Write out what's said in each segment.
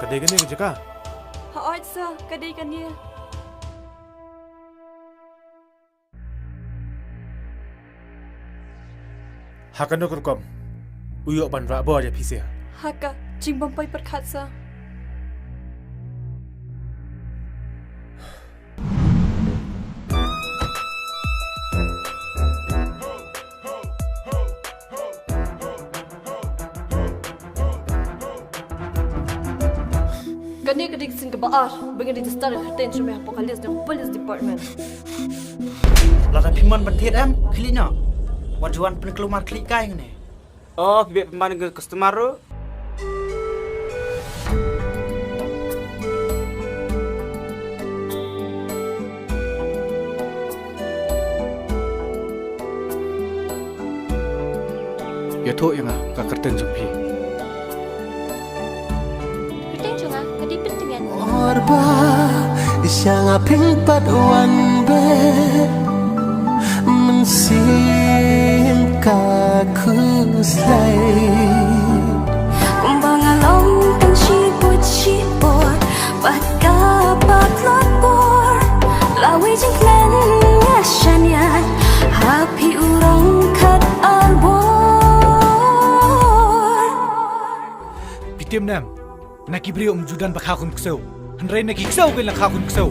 kadai kan ni kerja kah? Haot sir, kadai kan dia. Hakan nak kerkom. Uyuk ban rak bo aja pisah. Haka, jing bampai perkat sir. Kani kadig sing kebaar, bagi di start attention me apokalis ng police department. Lata piman bertiat kelinya. Wajuan penkelumar klik kain ni. Oh, bibit pemban ke customer tu. Ya tu yang ka kerten jumpi. Kerten juga, kedipin dengan. Orba, isang aping padawan be, mensim kakuslay. Kumbang along pang sipot, baka patlapor, laway jengklen ngasyanyan, happy urang kat arbor. Pitim nam, nak ibri judan bakakun ksau. Henry nak ksau ke nak kakun ksau.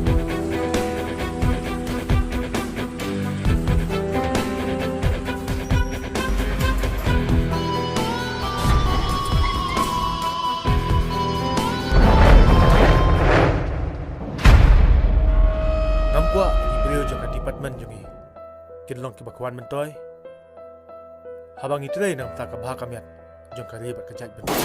Nampak ibrio jangka department jungi. Kinlong kebakuan mentoy. Habang itu lagi nang tak kebahak kamiat jangka ribat kejat benar.